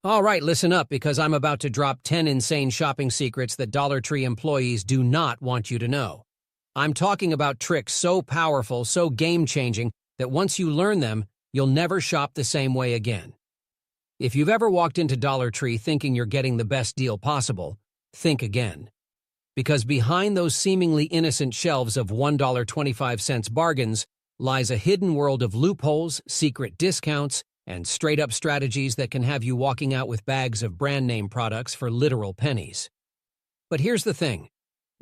All right, listen up because I'm about to drop 10 insane shopping secrets that Dollar Tree employees do not want you to know. I'm talking about tricks so powerful, so game-changing, that once you learn them, you'll never shop the same way again. If you've ever walked into Dollar Tree thinking you're getting the best deal possible, think again. Because behind those seemingly innocent shelves of $1.25 bargains lies a hidden world of loopholes, secret discounts, and straight-up strategies that can have you walking out with bags of brand-name products for literal pennies. But here's the thing.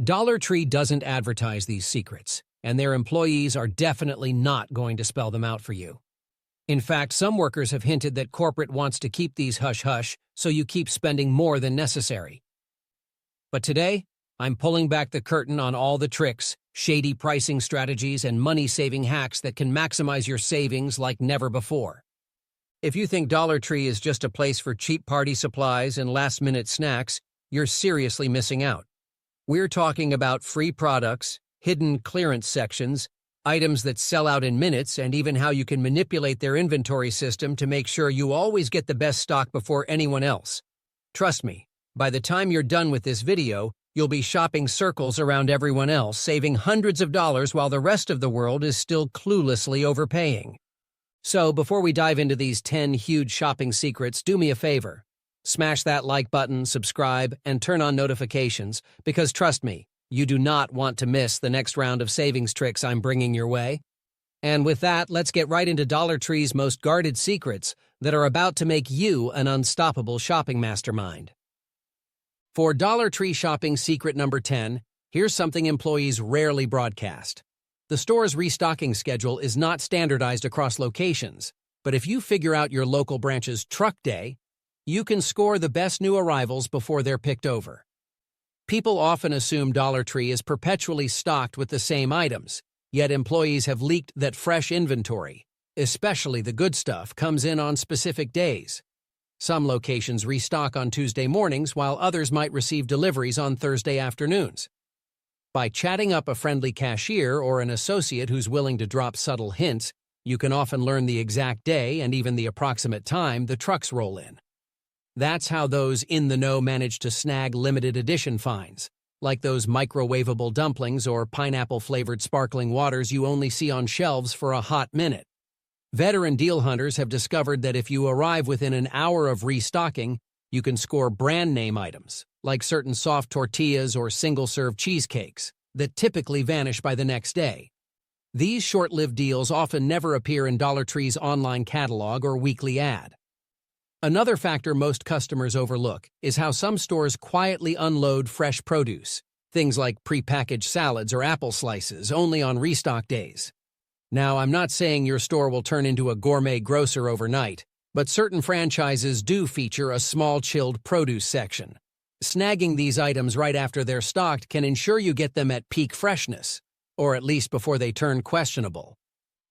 Dollar Tree doesn't advertise these secrets, and their employees are definitely not going to spell them out for you. In fact, some workers have hinted that corporate wants to keep these hush-hush so you keep spending more than necessary. But today, I'm pulling back the curtain on all the tricks, shady pricing strategies, and money-saving hacks that can maximize your savings like never before. If you think Dollar Tree is just a place for cheap party supplies and last-minute snacks, you're seriously missing out. We're talking about free products, hidden clearance sections, items that sell out in minutes, and even how you can manipulate their inventory system to make sure you always get the best stock before anyone else. Trust me, by the time you're done with this video, you'll be shopping circles around everyone else, saving hundreds of dollars while the rest of the world is still cluelessly overpaying. So, before we dive into these 10 huge shopping secrets, do me a favor. Smash that like button, subscribe, and turn on notifications, because trust me, you do not want to miss the next round of savings tricks I'm bringing your way. And with that, let's get right into Dollar Tree's most guarded secrets that are about to make you an unstoppable shopping mastermind. For Dollar Tree shopping secret number 10, here's something employees rarely broadcast. The store's restocking schedule is not standardized across locations, but if you figure out your local branch's truck day, you can score the best new arrivals before they're picked over. People often assume Dollar Tree is perpetually stocked with the same items, yet employees have leaked that fresh inventory, especially the good stuff, comes in on specific days. Some locations restock on Tuesday mornings, while others might receive deliveries on Thursday afternoons. By chatting up a friendly cashier or an associate who's willing to drop subtle hints, you can often learn the exact day and even the approximate time the trucks roll in. That's how those in the know manage to snag limited edition finds, like those microwavable dumplings or pineapple-flavored sparkling waters you only see on shelves for a hot minute. Veteran deal hunters have discovered that if you arrive within an hour of restocking, you can score brand-name items, like certain soft tortillas or single-serve cheesecakes, that typically vanish by the next day. These short-lived deals often never appear in Dollar Tree's online catalog or weekly ad. Another factor most customers overlook is how some stores quietly unload fresh produce, things like prepackaged salads or apple slices, only on restock days. Now, I'm not saying your store will turn into a gourmet grocer overnight, but certain franchises do feature a small chilled produce section. Snagging these items right after they're stocked can ensure you get them at peak freshness, or at least before they turn questionable.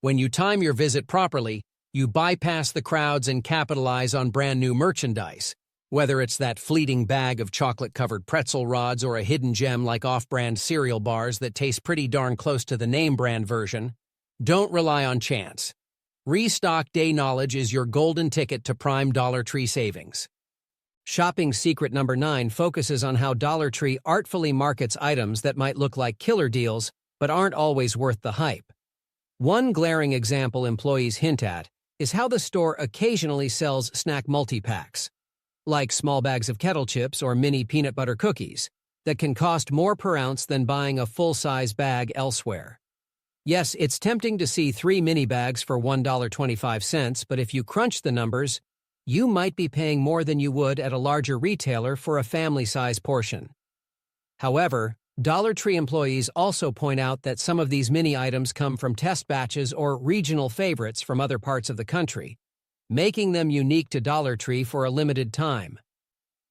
When you time your visit properly, you bypass the crowds and capitalize on brand new merchandise, whether it's that fleeting bag of chocolate-covered pretzel rods or a hidden gem like off-brand cereal bars that taste pretty darn close to the name brand version. Don't rely on chance. Restock day knowledge is your golden ticket to prime Dollar Tree savings. Shopping secret number 9 focuses on how Dollar Tree artfully markets items that might look like killer deals but aren't always worth the hype. One glaring example employees hint at is how the store occasionally sells snack multi-packs, like small bags of kettle chips or mini peanut butter cookies, that can cost more per ounce than buying a full-size bag elsewhere. Yes, it's tempting to see 3 mini bags for $1.25, but if you crunch the numbers, you might be paying more than you would at a larger retailer for a family-size portion. However, Dollar Tree employees also point out that some of these mini items come from test batches or regional favorites from other parts of the country, making them unique to Dollar Tree for a limited time.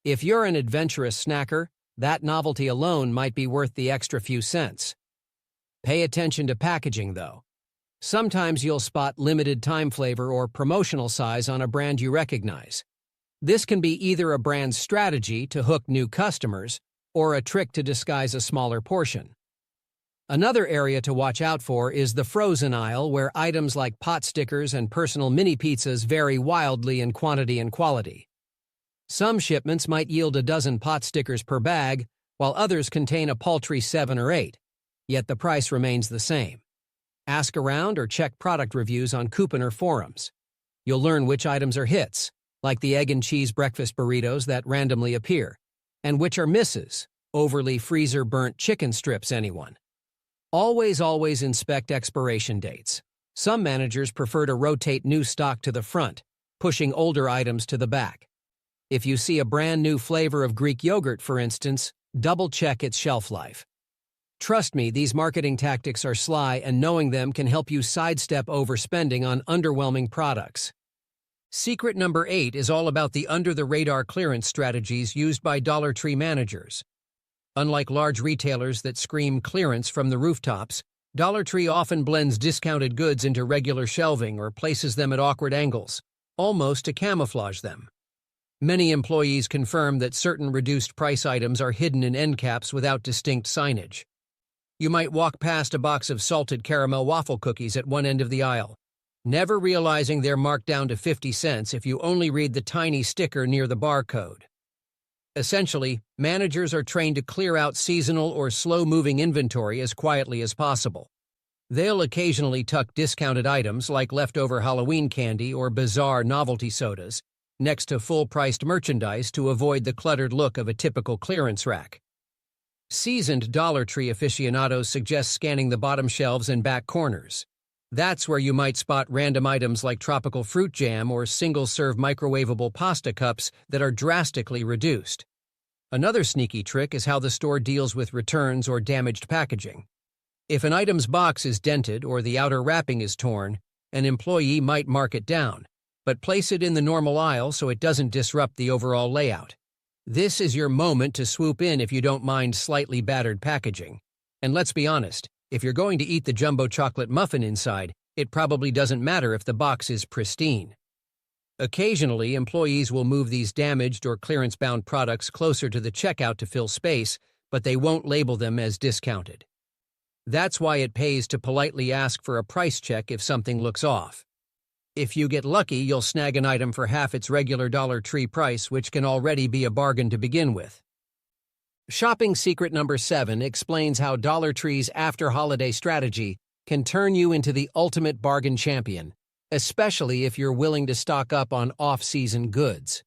If you're an adventurous snacker, that novelty alone might be worth the extra few cents. Pay attention to packaging, though. Sometimes you'll spot limited time flavor or promotional size on a brand you recognize. This can be either a brand's strategy to hook new customers or a trick to disguise a smaller portion. Another area to watch out for is the frozen aisle, where items like pot stickers and personal mini pizzas vary wildly in quantity and quality. Some shipments might yield a dozen pot stickers per bag, while others contain a paltry 7 or 8. Yet the price remains the same. Ask around or check product reviews on Couponer forums. You'll learn which items are hits, like the egg and cheese breakfast burritos that randomly appear, and which are misses, overly freezer-burnt chicken strips anyone. Always inspect expiration dates. Some managers prefer to rotate new stock to the front, pushing older items to the back. If you see a brand new flavor of Greek yogurt, for instance, double-check its shelf life. Trust me, these marketing tactics are sly, and knowing them can help you sidestep overspending on underwhelming products. Secret number 8 is all about the under-the-radar clearance strategies used by Dollar Tree managers. Unlike large retailers that scream clearance from the rooftops, Dollar Tree often blends discounted goods into regular shelving or places them at awkward angles, almost to camouflage them. Many employees confirm that certain reduced price items are hidden in end caps without distinct signage. You might walk past a box of salted caramel waffle cookies at one end of the aisle, never realizing they're marked down to 50 cents if you only read the tiny sticker near the barcode. Essentially, managers are trained to clear out seasonal or slow-moving inventory as quietly as possible. They'll occasionally tuck discounted items like leftover Halloween candy or bizarre novelty sodas next to full-priced merchandise to avoid the cluttered look of a typical clearance rack. Seasoned Dollar Tree aficionados suggest scanning the bottom shelves and back corners. That's where you might spot random items like tropical fruit jam or single-serve microwavable pasta cups that are drastically reduced. Another sneaky trick is how the store deals with returns or damaged packaging. If an item's box is dented or the outer wrapping is torn, an employee might mark it down, but place it in the normal aisle so it doesn't disrupt the overall layout. This is your moment to swoop in if you don't mind slightly battered packaging. And let's be honest, if you're going to eat the jumbo chocolate muffin inside, it probably doesn't matter if the box is pristine. Occasionally, employees will move these damaged or clearance-bound products closer to the checkout to fill space, but they won't label them as discounted. That's why it pays to politely ask for a price check if something looks off. If you get lucky, you'll snag an item for half its regular Dollar Tree price, which can already be a bargain to begin with. Shopping secret number 7 explains how Dollar Tree's after-holiday strategy can turn you into the ultimate bargain champion, especially if you're willing to stock up on off-season goods.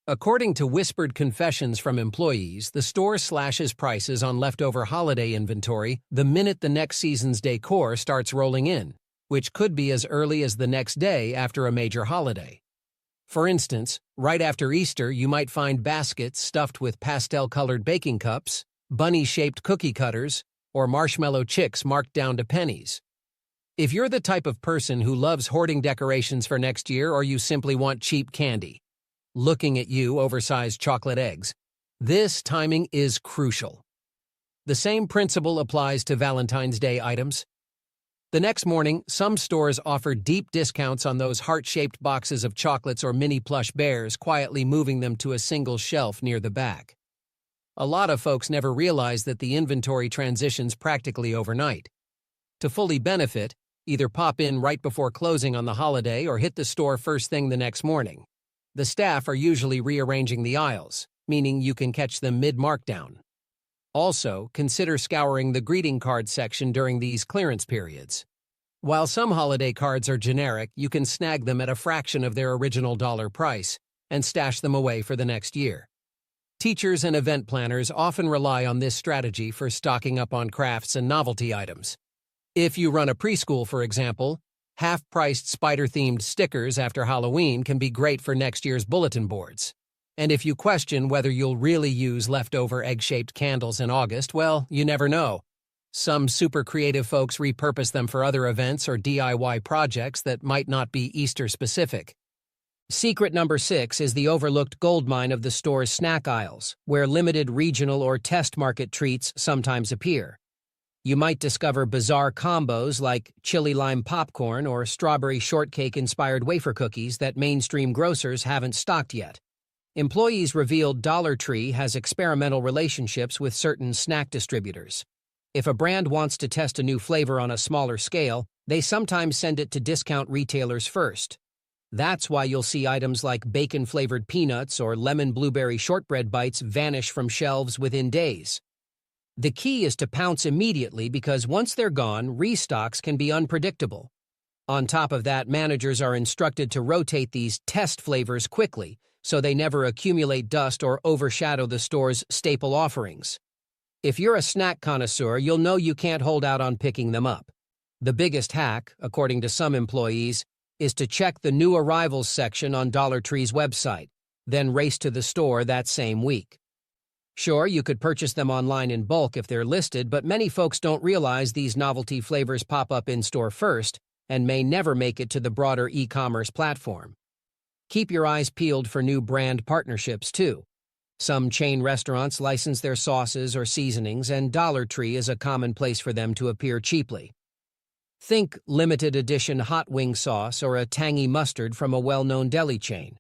According to whispered confessions from employees, the store slashes prices on leftover holiday inventory the minute the next season's decor starts rolling in, which could be as early as the next day after a major holiday. For instance, right after Easter, you might find baskets stuffed with pastel-colored baking cups, bunny-shaped cookie cutters, or marshmallow chicks marked down to pennies. If you're the type of person who loves hoarding decorations for next year, or you simply want cheap candy, looking at you, oversized chocolate eggs, this timing is crucial. The same principle applies to Valentine's Day items. The next morning, some stores offer deep discounts on those heart-shaped boxes of chocolates or mini plush bears, quietly moving them to a single shelf near the back. A lot of folks never realize that the inventory transitions practically overnight. To fully benefit, either pop in right before closing on the holiday or hit the store first thing the next morning. The staff are usually rearranging the aisles, meaning you can catch them mid-markdown. Also, consider scouring the greeting card section during these clearance periods. While some holiday cards are generic, you can snag them at a fraction of their original dollar price and stash them away for the next year. Teachers and event planners often rely on this strategy for stocking up on crafts and novelty items. If you run a preschool, for example, half-priced spider-themed stickers after Halloween can be great for next year's bulletin boards. And if you question whether you'll really use leftover egg-shaped candles in August, well, you never know. Some super creative folks repurpose them for other events or DIY projects that might not be Easter-specific. Secret number 6 is the overlooked goldmine of the store's snack aisles, where limited regional or test market treats sometimes appear. You might discover bizarre combos like chili lime popcorn or strawberry shortcake-inspired wafer cookies that mainstream grocers haven't stocked yet. Employees revealed Dollar Tree has experimental relationships with certain snack distributors. If a brand wants to test a new flavor on a smaller scale, they sometimes send it to discount retailers first. That's why you'll see items like bacon-flavored peanuts or lemon blueberry shortbread bites vanish from shelves within days. The key is to pounce immediately because once they're gone, restocks can be unpredictable. On top of that, managers are instructed to rotate these test flavors quickly so they never accumulate dust or overshadow the store's staple offerings. If you're a snack connoisseur, you'll know you can't hold out on picking them up. The biggest hack, according to some employees, is to check the new arrivals section on Dollar Tree's website, then race to the store that same week. Sure, you could purchase them online in bulk if they're listed, but many folks don't realize these novelty flavors pop up in-store first and may never make it to the broader e-commerce platform. Keep your eyes peeled for new brand partnerships, too. Some chain restaurants license their sauces or seasonings, and Dollar Tree is a common place for them to appear cheaply. Think limited edition hot wing sauce or a tangy mustard from a well-known deli chain.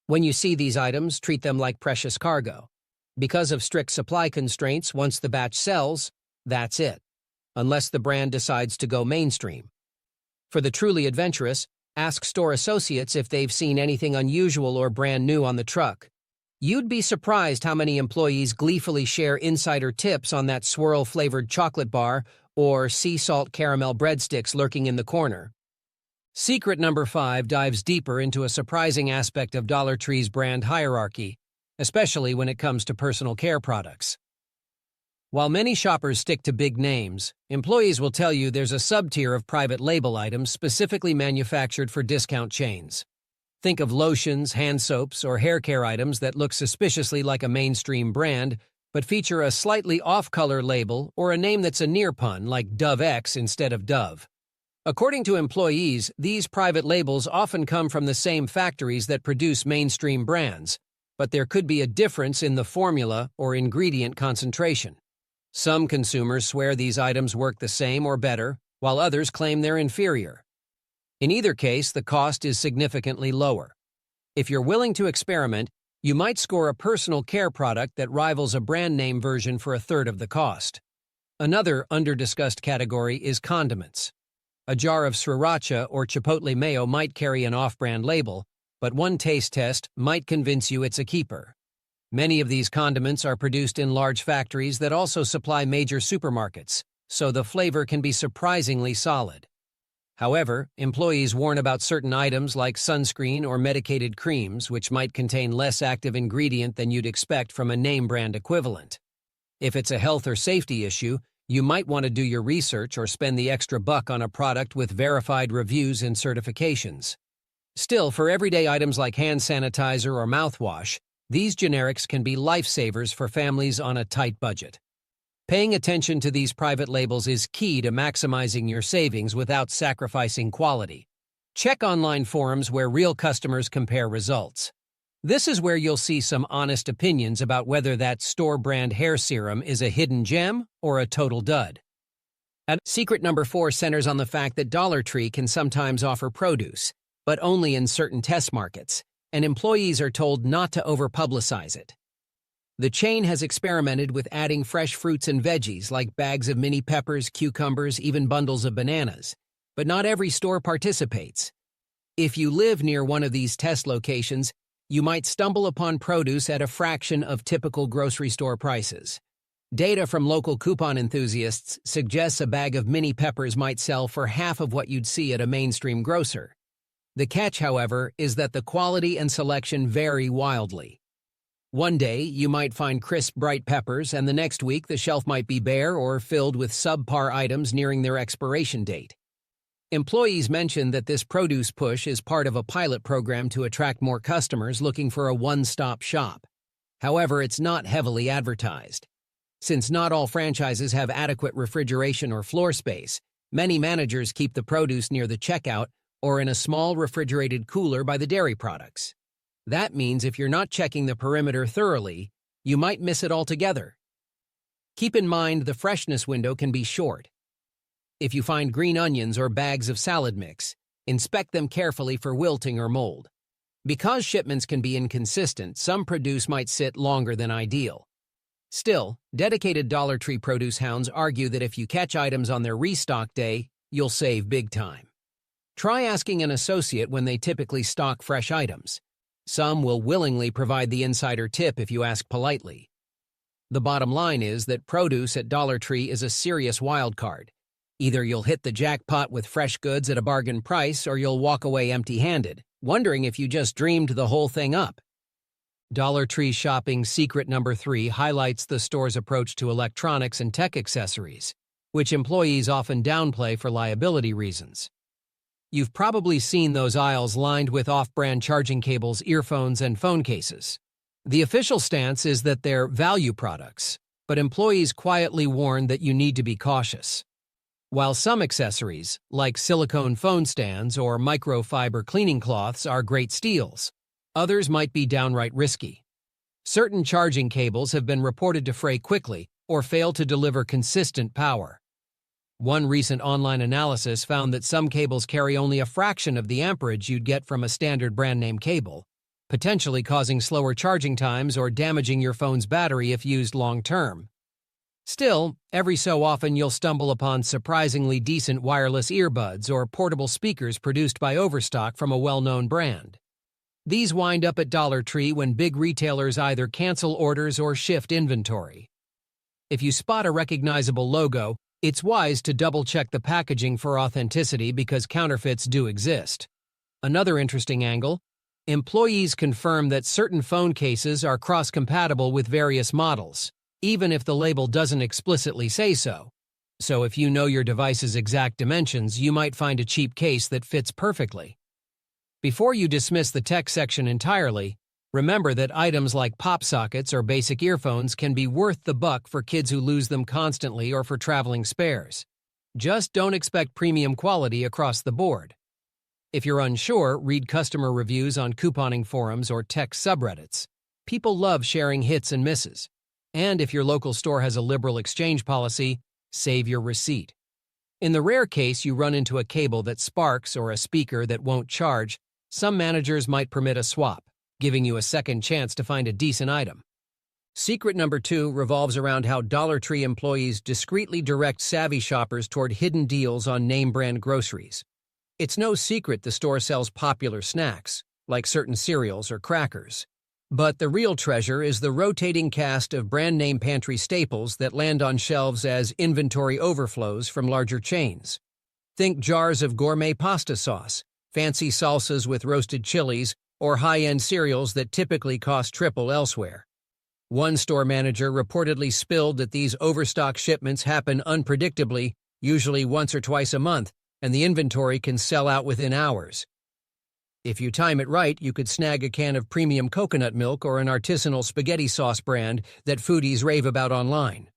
When you see these items, treat them like precious cargo. Because of strict supply constraints, once the batch sells, that's it, unless the brand decides to go mainstream. For the truly adventurous, ask store associates if they've seen anything unusual or brand new on the truck. You'd be surprised how many employees gleefully share insider tips on that swirl-flavored chocolate bar or sea salt caramel breadsticks lurking in the corner. Secret number 5 dives deeper into a surprising aspect of Dollar Tree's brand hierarchy, especially when it comes to personal care products. While many shoppers stick to big names, employees will tell you there's a sub-tier of private label items specifically manufactured for discount chains. Think of lotions, hand soaps, or hair care items that look suspiciously like a mainstream brand, but feature a slightly off-color label or a name that's a near pun, like Dove X instead of Dove. According to employees, these private labels often come from the same factories that produce mainstream brands, but there could be a difference in the formula or ingredient concentration. Some consumers swear these items work the same or better, while others claim they're inferior. In either case, the cost is significantly lower. If you're willing to experiment, you might score a personal care product that rivals a brand name version for a third of the cost. Another under-discussed category is condiments. A jar of sriracha or chipotle mayo might carry an off-brand label, but one taste test might convince you it's a keeper. Many of these condiments are produced in large factories that also supply major supermarkets, so the flavor can be surprisingly solid. However, employees warn about certain items like sunscreen or medicated creams, which might contain less active ingredient than you'd expect from a name-brand equivalent. If it's a health or safety issue, you might want to do your research or spend the extra buck on a product with verified reviews and certifications. Still, for everyday items like hand sanitizer or mouthwash, these generics can be lifesavers for families on a tight budget. Paying attention to these private labels is key to maximizing your savings without sacrificing quality. Check online forums where real customers compare results. This is where you'll see some honest opinions about whether that store-brand hair serum is a hidden gem or a total dud. And secret number 4 centers on the fact that Dollar Tree can sometimes offer produce, but only in certain test markets, and employees are told not to over-publicize it. The chain has experimented with adding fresh fruits and veggies like bags of mini peppers, cucumbers, even bundles of bananas, but not every store participates. If you live near one of these test locations, you might stumble upon produce at a fraction of typical grocery store prices. Data from local coupon enthusiasts suggests a bag of mini peppers might sell for half of what you'd see at a mainstream grocer. The catch, however, is that the quality and selection vary wildly. One day, you might find crisp, bright peppers, and the next week the shelf might be bare or filled with subpar items nearing their expiration date. Employees mention that this produce push is part of a pilot program to attract more customers looking for a one-stop shop. However, it's not heavily advertised. Since not all franchises have adequate refrigeration or floor space, many managers keep the produce near the checkout or in a small refrigerated cooler by the dairy products. That means if you're not checking the perimeter thoroughly, you might miss it altogether. Keep in mind the freshness window can be short. If you find green onions or bags of salad mix, inspect them carefully for wilting or mold. Because shipments can be inconsistent, some produce might sit longer than ideal. Still, dedicated Dollar Tree produce hounds argue that if you catch items on their restock day, you'll save big time. Try asking an associate when they typically stock fresh items. Some will willingly provide the insider tip if you ask politely. The bottom line is that produce at Dollar Tree is a serious wild card. Either you'll hit the jackpot with fresh goods at a bargain price, or you'll walk away empty-handed, wondering if you just dreamed the whole thing up. Dollar Tree shopping secret number 3 highlights the store's approach to electronics and tech accessories, which employees often downplay for liability reasons. You've probably seen those aisles lined with off-brand charging cables, earphones, and phone cases. The official stance is that they're value products, but employees quietly warn that you need to be cautious. While some accessories, like silicone phone stands or microfiber cleaning cloths, are great steals, others might be downright risky. Certain charging cables have been reported to fray quickly or fail to deliver consistent power. One recent online analysis found that some cables carry only a fraction of the amperage you'd get from a standard brand-name cable, potentially causing slower charging times or damaging your phone's battery if used long-term. Still, every so often you'll stumble upon surprisingly decent wireless earbuds or portable speakers produced by Overstock from a well-known brand. These wind up at Dollar Tree when big retailers either cancel orders or shift inventory. If you spot a recognizable logo, it's wise to double-check the packaging for authenticity because counterfeits do exist. Another interesting angle: employees confirm that certain phone cases are cross-compatible with various models, even if the label doesn't explicitly say so. So if you know your device's exact dimensions, you might find a cheap case that fits perfectly. Before you dismiss the tech section entirely, remember that items like pop sockets or basic earphones can be worth the buck for kids who lose them constantly or for traveling spares. Just don't expect premium quality across the board. If you're unsure, read customer reviews on couponing forums or tech subreddits. People love sharing hits and misses. And if your local store has a liberal exchange policy, save your receipt. In the rare case you run into a cable that sparks or a speaker that won't charge, some managers might permit a swap, giving you a second chance to find a decent item. Secret number 2 revolves around how Dollar Tree employees discreetly direct savvy shoppers toward hidden deals on name-brand groceries. It's no secret the store sells popular snacks, like certain cereals or crackers. But the real treasure is the rotating cast of brand-name pantry staples that land on shelves as inventory overflows from larger chains. Think jars of gourmet pasta sauce, fancy salsas with roasted chilies, or high-end cereals that typically cost triple elsewhere. One store manager reportedly spilled that these overstock shipments happen unpredictably, usually once or twice a month, and the inventory can sell out within hours. If you time it right, you could snag a can of premium coconut milk or an artisanal spaghetti sauce brand that foodies rave about online.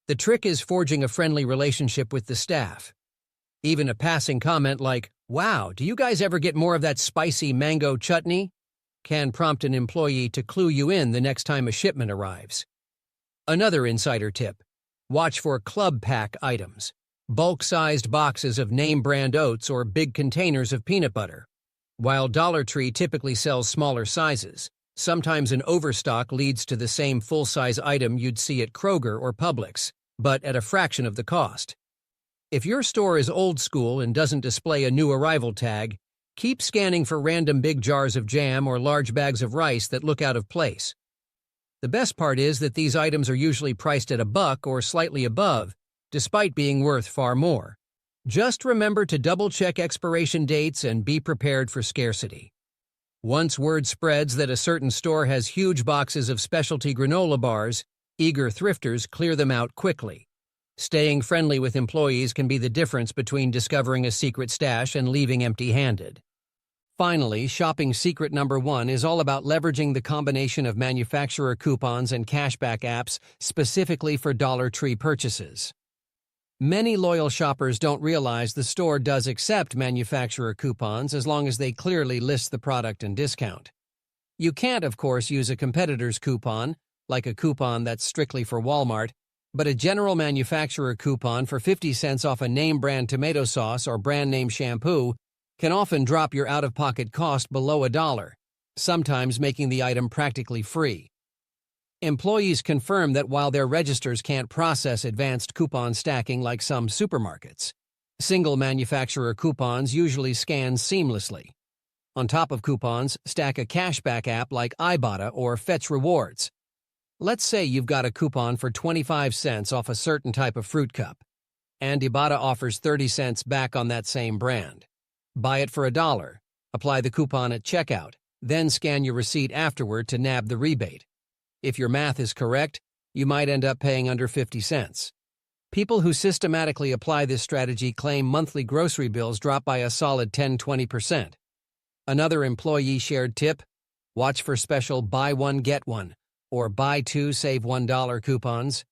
The trick is forging a friendly relationship with the staff. Even a passing comment like, "Wow, do you guys ever get more of that spicy mango chutney?" can prompt an employee to clue you in the next time a shipment arrives. Another insider tip: watch for club pack items, bulk-sized boxes of name-brand oats or big containers of peanut butter. While Dollar Tree typically sells smaller sizes, sometimes an overstock leads to the same full-size item you'd see at Kroger or Publix, but at a fraction of the cost. If your store is old school and doesn't display a new arrival tag, keep scanning for random big jars of jam or large bags of rice that look out of place. The best part is that these items are usually priced at $1 or slightly above, despite being worth far more. Just remember to double-check expiration dates and be prepared for scarcity. Once word spreads that a certain store has huge boxes of specialty granola bars, eager thrifters clear them out quickly. Staying friendly with employees can be the difference between discovering a secret stash and leaving empty-handed. Finally, shopping secret number 1 is all about leveraging the combination of manufacturer coupons and cashback apps specifically for Dollar Tree purchases. Many loyal shoppers don't realize the store does accept manufacturer coupons as long as they clearly list the product and discount. You can't, of course, use a competitor's coupon, like a coupon that's strictly for Walmart, but a general manufacturer coupon for 50 cents off a name-brand tomato sauce or brand-name shampoo can often drop your out-of-pocket cost below $1, sometimes making the item practically free. Employees confirm that while their registers can't process advanced coupon stacking like some supermarkets, Single manufacturer coupons usually scan seamlessly. On top of coupons, stack a cashback app like Ibotta or Fetch Rewards. Let's say you've got a coupon for 25 cents off a certain type of fruit cup, and Ibotta offers 30 cents back on that same brand. Buy it for $1, apply the coupon at checkout, then scan your receipt afterward to nab the rebate. If your math is correct, you might end up paying under 50 cents. People who systematically apply this strategy claim monthly grocery bills drop by a solid 10–20%. Another employee-shared tip: watch for special buy one get one or buy two save $1 coupons.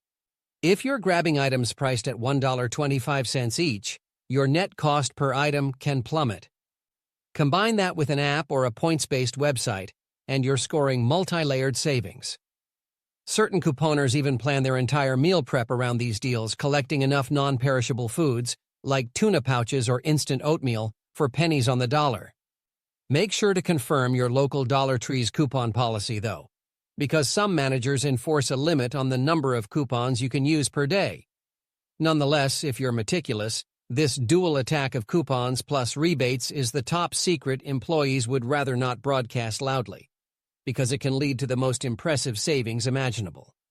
If you're grabbing items priced at $1.25 each, your net cost per item can plummet. Combine that with an app or a points-based website, and you're scoring multi-layered savings. Certain couponers even plan their entire meal prep around these deals, collecting enough non-perishable foods, like tuna pouches or instant oatmeal, for pennies on the dollar. Make sure to confirm your local Dollar Tree's coupon policy, though, because some managers enforce a limit on the number of coupons you can use per day. Nonetheless, if you're meticulous, this dual attack of coupons plus rebates is the top secret employees would rather not broadcast loudly, because it can lead to the most impressive savings imaginable.